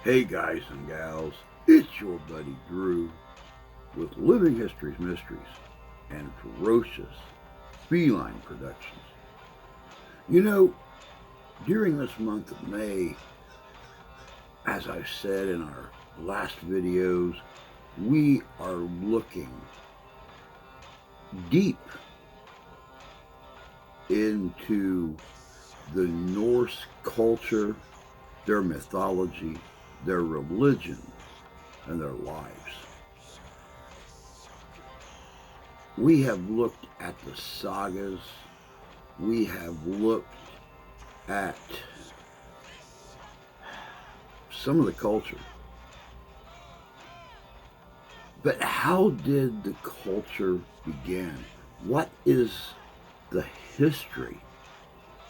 Hey guys and gals, it's your buddy Drew with Living History's Mysteries and Ferocious Feline Productions. You know, during this month of May, as I've said in our last videos, we are looking deep into the Norse culture, their mythology, their religion, and their lives. We have looked at the sagas. We have looked at some of the culture. But how did the culture begin? What is the history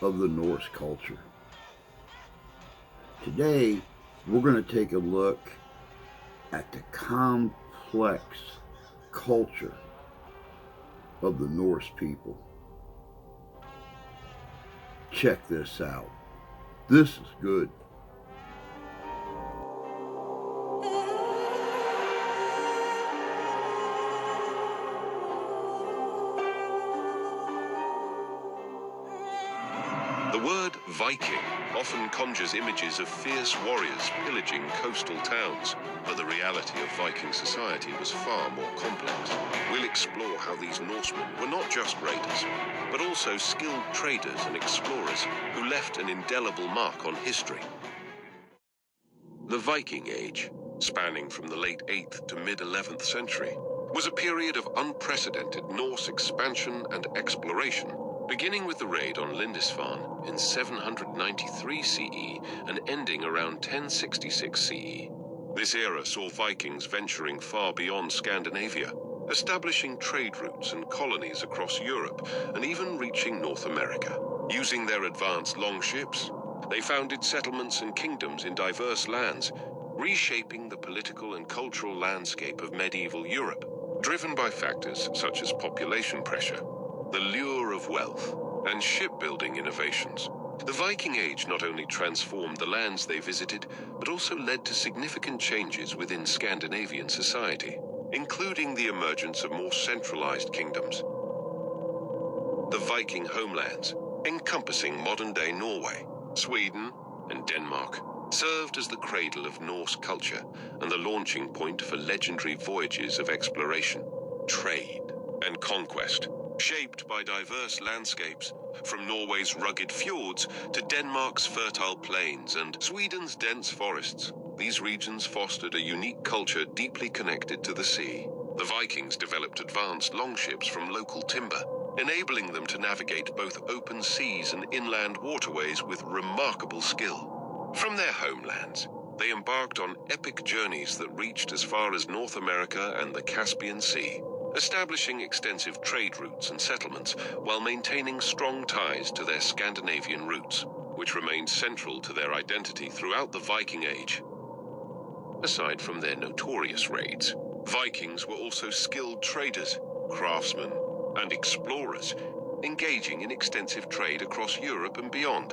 of the Norse culture? Today, we're going to take a look at the complex culture of the Norse people. Check this out. This is good. The word Viking often conjures images of fierce warriors pillaging coastal towns, but the reality of Viking society was far more complex. We'll explore how these Norsemen were not just raiders, but also skilled traders and explorers who left an indelible mark on history. The Viking Age, spanning from the late 8th to mid-11th century, was a period of unprecedented Norse expansion and exploration, beginning with the raid on Lindisfarne in 793 CE and ending around 1066 CE. This era saw Vikings venturing far beyond Scandinavia, establishing trade routes and colonies across Europe and even reaching North America. Using their advanced longships, they founded settlements and kingdoms in diverse lands, reshaping the political and cultural landscape of medieval Europe, driven by factors such as population pressure, the lure of wealth, and shipbuilding innovations. The Viking Age not only transformed the lands they visited, but also led to significant changes within Scandinavian society, including the emergence of more centralized kingdoms. The Viking homelands, encompassing modern-day Norway, Sweden, and Denmark, served as the cradle of Norse culture and the launching point for legendary voyages of exploration, trade, and conquest, shaped by diverse landscapes, from Norway's rugged fjords to Denmark's fertile plains and Sweden's dense forests. These regions fostered a unique culture deeply connected to the sea. The Vikings developed advanced longships from local timber, enabling them to navigate both open seas and inland waterways with remarkable skill. From their homelands, they embarked on epic journeys that reached as far as North America and the Caspian Sea, establishing extensive trade routes and settlements while maintaining strong ties to their Scandinavian roots, which remained central to their identity throughout the Viking Age. Aside from their notorious raids, Vikings were also skilled traders, craftsmen, and explorers, engaging in extensive trade across Europe and beyond.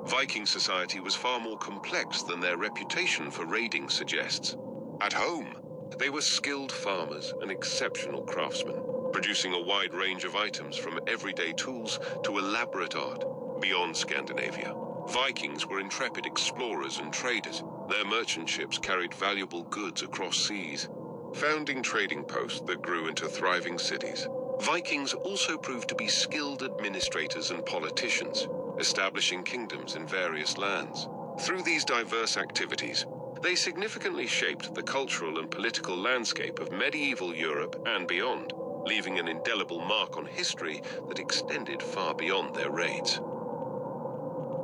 Viking society was far more complex than their reputation for raiding suggests. At home, they were skilled farmers and exceptional craftsmen, producing a wide range of items from everyday tools to elaborate art. Beyond Scandinavia, Vikings were intrepid explorers and traders. Their merchant ships carried valuable goods across seas, founding trading posts that grew into thriving cities. Vikings also proved to be skilled administrators and politicians, establishing kingdoms in various lands. Through these diverse activities, they significantly shaped the cultural and political landscape of medieval Europe and beyond, leaving an indelible mark on history that extended far beyond their raids.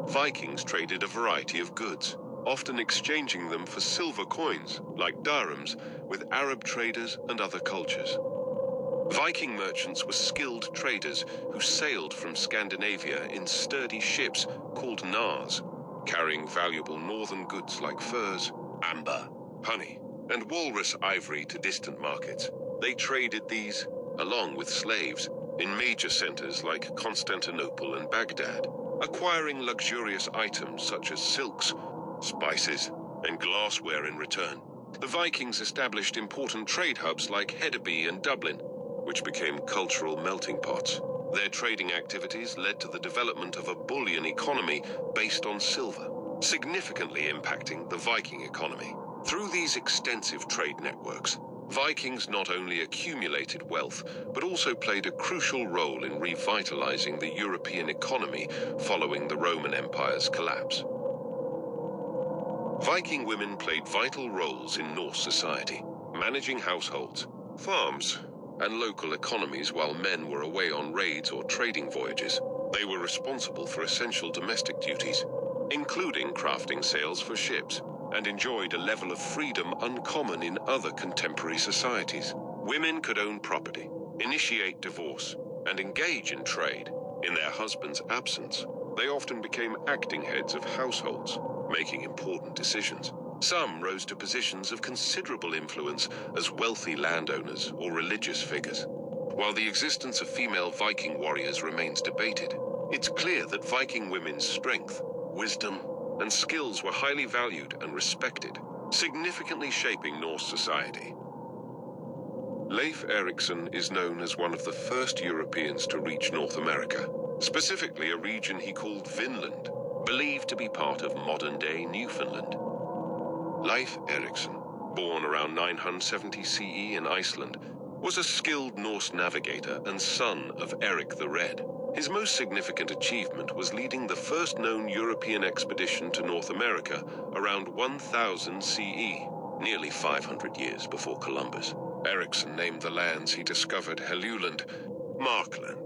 Vikings traded a variety of goods, often exchanging them for silver coins, like dirhams, with Arab traders and other cultures. Viking merchants were skilled traders who sailed from Scandinavia in sturdy ships called nars, carrying valuable northern goods like furs, amber, honey, and walrus ivory to distant markets. They traded these, along with slaves, in major centers like Constantinople and Baghdad, acquiring luxurious items such as silks, spices, and glassware in return. The Vikings established important trade hubs like Hedeby and Dublin, which became cultural melting pots. Their trading activities led to the development of a bullion economy based on silver, significantly impacting the Viking economy. Through these extensive trade networks, Vikings not only accumulated wealth, but also played a crucial role in revitalizing the European economy following the Roman Empire's collapse. Viking women played vital roles in Norse society, managing households, farms, and local economies while men were away on raids or trading voyages. They were responsible for essential domestic duties, including crafting sails for ships, and enjoyed a level of freedom uncommon in other contemporary societies. Women could own property, initiate divorce, and engage in trade. In their husband's absence, they often became acting heads of households, making important decisions. Some rose to positions of considerable influence as wealthy landowners or religious figures. While the existence of female Viking warriors remains debated, it's clear that Viking women's strength, wisdom, and skills were highly valued and respected, significantly shaping Norse society. Leif Erikson is known as one of the first Europeans to reach North America, specifically a region he called Vinland, believed to be part of modern-day Newfoundland. Leif Erikson, born around 970 CE in Iceland, was a skilled Norse navigator and son of Eric the Red. His most significant achievement was leading the first known European expedition to North America around 1000 CE, nearly 500 years before Columbus. Erikson named the lands he discovered Helluland, Markland,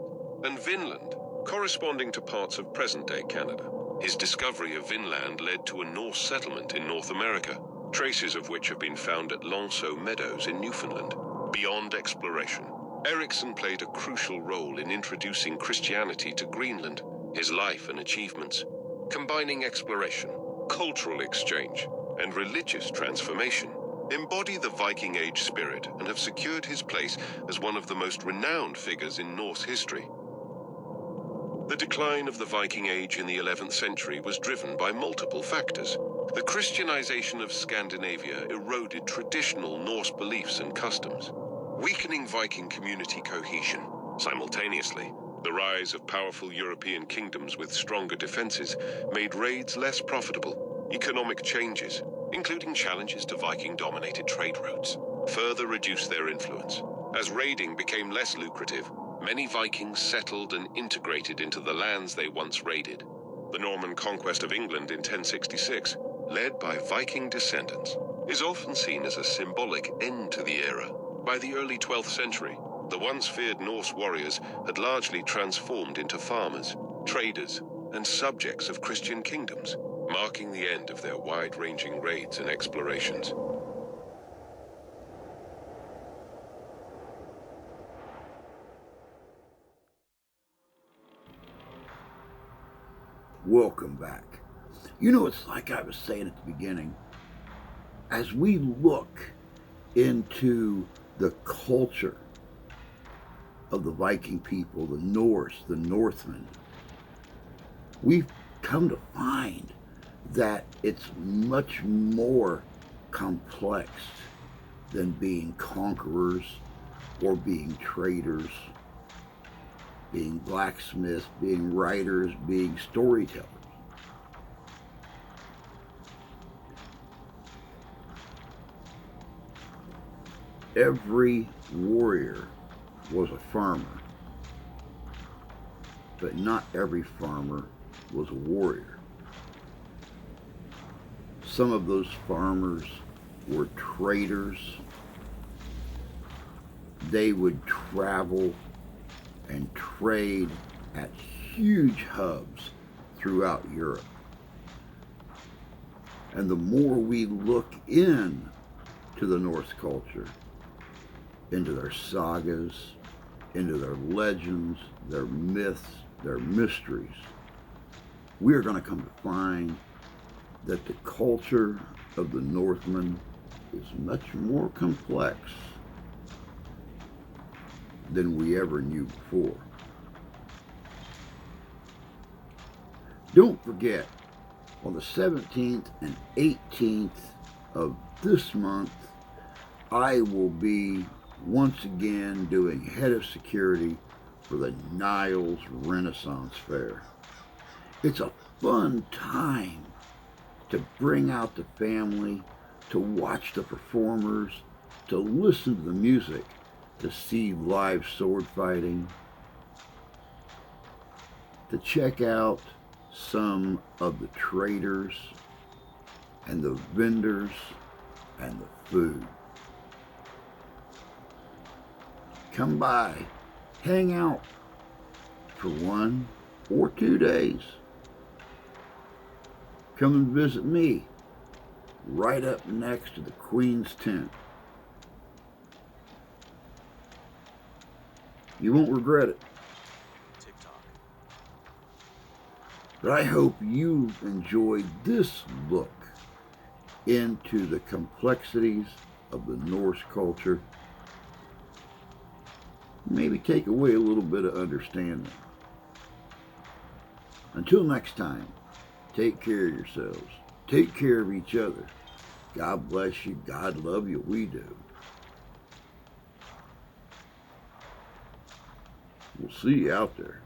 and Vinland, corresponding to parts of present-day Canada. His discovery of Vinland led to a Norse settlement in North America, traces of which have been found at Lanceau Meadows in Newfoundland. Beyond exploration, Erikson played a crucial role in introducing Christianity to Greenland. His life and achievements, combining exploration, cultural exchange, and religious transformation, embody the Viking Age spirit and have secured his place as one of the most renowned figures in Norse history. The decline of the Viking Age in the 11th century was driven by multiple factors. The Christianization of Scandinavia eroded traditional Norse beliefs and customs, weakening Viking community cohesion. Simultaneously, the rise of powerful European kingdoms with stronger defenses made raids less profitable. Economic changes, including challenges to Viking-dominated trade routes, further reduced their influence. As raiding became less lucrative, many Vikings settled and integrated into the lands they once raided. The Norman conquest of England in 1066, led by Viking descendants, is often seen as a symbolic end to the era. By the early 12th century, the once feared Norse warriors had largely transformed into farmers, traders, and subjects of Christian kingdoms, marking the end of their wide-ranging raids and explorations. Welcome back. You know, it's like I was saying at the beginning, as we look into the culture of the Viking people, the Norse, the Northmen, we've come to find that it's much more complex than being conquerors or being traders, being blacksmiths, being writers, being storytellers. Every warrior was a farmer, but not every farmer was a warrior. Some of those farmers were traders. They would travel and trade at huge hubs throughout Europe. And the more we look into the Norse culture, into their sagas, into their legends, their myths, their mysteries, we are going to come to find that the culture of the Northmen is much more complex than we ever knew before. Don't forget On the 17th and 18th of this month, I will be once again doing head of security for the Niles Renaissance Fair. It's a fun time to bring out the family, to watch the performers, to listen to the music, to see live sword fighting, to check out some of the traders and the vendors and the food. Come by, hang out for 1 or 2 days. Come and visit me right up next to the Queen's tent. You won't regret it. But I hope you enjoyed this look into the complexities of the Norse culture. Maybe take away a little bit of understanding. Until next time, take care of yourselves. Take care of each other. God bless you. God love you. We do. We'll see you out there.